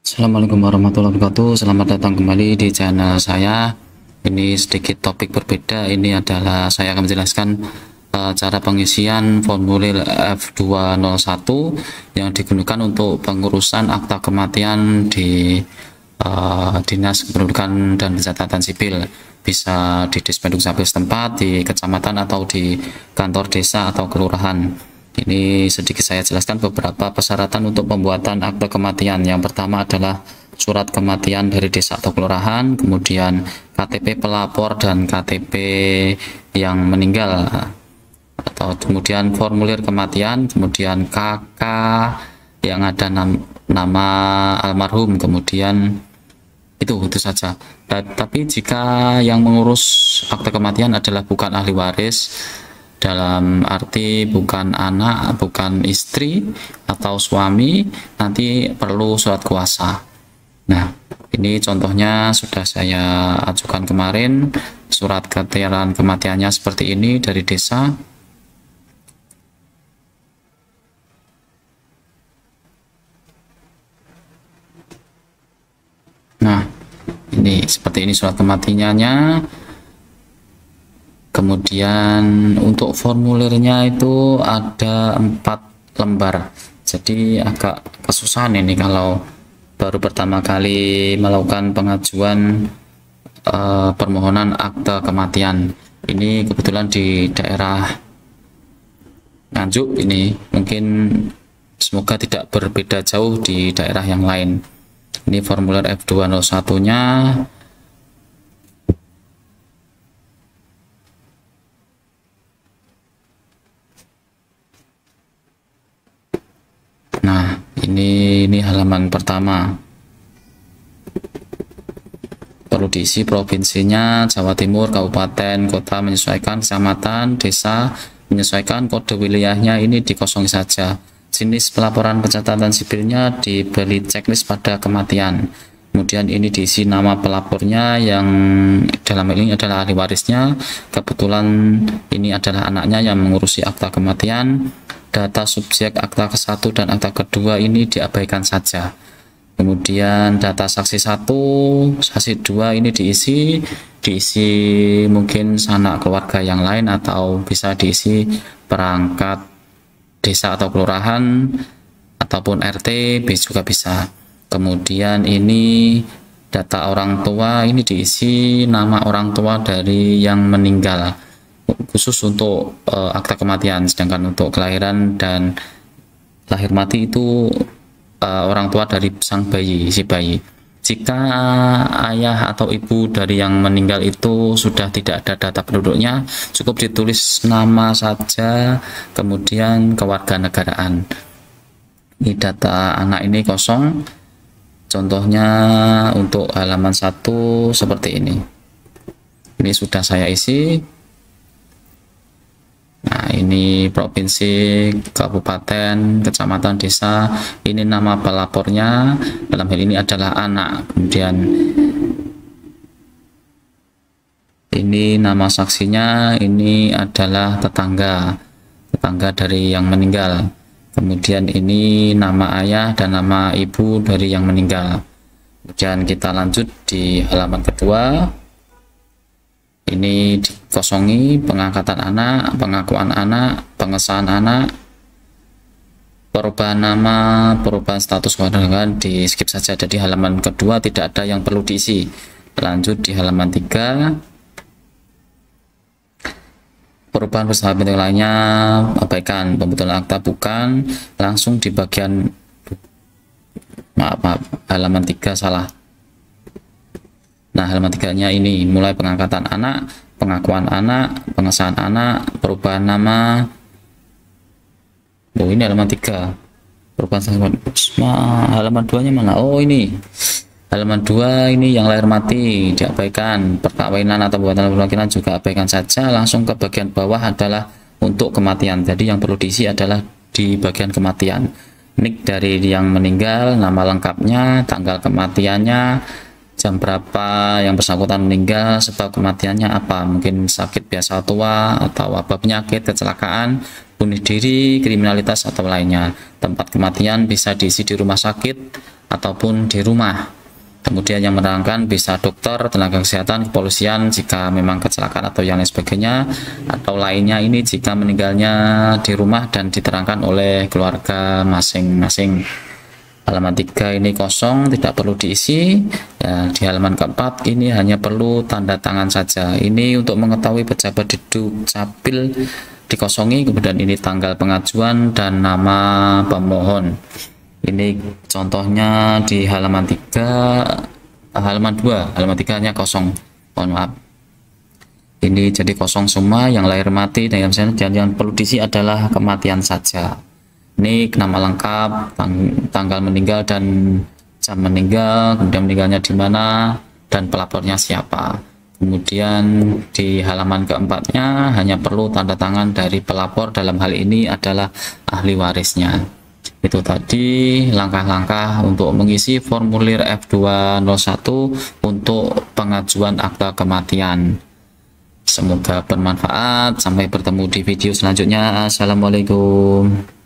Assalamualaikum warahmatullahi wabarakatuh. Selamat datang kembali di channel saya. Ini sedikit topik berbeda. Ini adalah saya akan menjelaskan cara pengisian formulir F201 yang digunakan untuk pengurusan akta kematian di Dinas Kependudukan dan Pencatatan Sipil. Bisa di Dispenduk Capil setempat, di kecamatan, atau di kantor desa atau kelurahan. Ini sedikit saya jelaskan beberapa persyaratan untuk pembuatan akte kematian. Yang pertama adalah surat kematian dari desa atau kelurahan, kemudian KTP pelapor dan KTP yang meninggal, atau kemudian formulir kematian, kemudian KK yang ada nama almarhum, kemudian itu saja. Tapi jika yang mengurus akte kematian adalah bukan ahli waris, dalam arti bukan anak, bukan istri atau suami, nanti perlu surat kuasa. Nah, ini contohnya sudah saya ajukan kemarin. Surat keterangan kematiannya seperti ini dari desa. Nah, ini seperti ini surat kematiannya. Kemudian untuk formulirnya itu ada 4 lembar, jadi agak kesusahan ini kalau baru pertama kali melakukan pengajuan permohonan akte kematian. Ini kebetulan di daerah Nganjuk, ini mungkin semoga tidak berbeda jauh di daerah yang lain. Ini formulir F201 nya. Nah, ini halaman pertama. Perlu diisi provinsinya Jawa Timur, kabupaten, kota menyesuaikan, kecamatan, desa menyesuaikan, kode wilayahnya ini dikosongi saja. Jenis pelaporan pencatatan sipilnya diberi checklist pada kematian. Kemudian ini diisi nama pelapornya yang dalam ini adalah ahli warisnya. Kebetulan ini adalah anaknya yang mengurusi akta kematian. Data subjek akta ke-1 dan akta kedua ini diabaikan saja. Kemudian data saksi 1, saksi 2 ini diisi mungkin sanak keluarga yang lain, atau bisa diisi perangkat desa atau kelurahan ataupun RT juga bisa. Kemudian ini data orang tua, ini diisi nama orang tua dari yang meninggal, khusus untuk akta kematian. Sedangkan untuk kelahiran dan lahir mati itu orang tua dari sang bayi, si bayi. Jika ayah atau ibu dari yang meninggal itu sudah tidak ada data penduduknya, cukup ditulis nama saja, kemudian kewarganegaraan. Ini data anak ini kosong. Contohnya untuk halaman 1 seperti ini. Ini sudah saya isi. Nah, ini provinsi, kabupaten, kecamatan, desa. Ini nama pelapornya, dalam hal ini adalah anak. Kemudian ini nama saksinya, ini adalah tetangga dari yang meninggal. Kemudian ini nama ayah dan nama ibu dari yang meninggal. Kemudian kita lanjut di halaman kedua. Ini dikosongi pengangkatan anak, pengakuan anak, pengesahan anak, perubahan nama, perubahan status kewarganegaraan di skip saja. Jadi halaman kedua tidak ada yang perlu diisi. Lanjut di halaman 3. Perubahan persahabatan lainnya abaikan. Pembetulan akta bukan, langsung di bagian maaf halaman 3 salah. Nah, halaman 3-nya ini mulai pengangkatan anak, pengakuan anak, pengesahan anak, perubahan nama. Oh, ini halaman 3. Perubahan halaman 2-nya mana? Oh, ini. Halaman 2 ini yang lahir mati diabaikan. Perkawinan atau pembuatan perkawinan juga abaikan saja. Langsung ke bagian bawah adalah untuk kematian. Jadi yang perlu diisi adalah di bagian kematian. Nik dari yang meninggal, nama lengkapnya, tanggal kematiannya, jam berapa yang bersangkutan meninggal, sebab kematiannya apa, mungkin sakit biasa tua atau apa penyakit, kecelakaan, bunuh diri, kriminalitas, atau lainnya. Tempat kematian bisa diisi di rumah sakit ataupun di rumah. Kemudian yang menerangkan bisa dokter, tenaga kesehatan, kepolisian jika memang kecelakaan atau yang lain sebagainya, atau lainnya ini jika meninggalnya di rumah dan diterangkan oleh keluarga masing-masing. Halaman 3 ini kosong, tidak perlu diisi. Ya, di halaman keempat ini hanya perlu tanda tangan saja. Ini untuk mengetahui pejabat di Dukcapil dikosongi, kemudian ini tanggal pengajuan dan nama pemohon. Ini contohnya di halaman 3, halaman 2, halaman 3 hanya kosong, mohon maaf. Ini jadi kosong semua, yang lahir mati dan yang perlu diisi adalah kematian saja. Ini nama lengkap, tanggal meninggal dan jam meninggal, kemudian meninggalnya di mana, dan pelapornya siapa. Kemudian di halaman keempatnya hanya perlu tanda tangan dari pelapor, dalam hal ini adalah ahli warisnya. Itu tadi langkah-langkah untuk mengisi formulir F201 untuk pengajuan akta kematian. Semoga bermanfaat. Sampai bertemu di video selanjutnya. Assalamualaikum.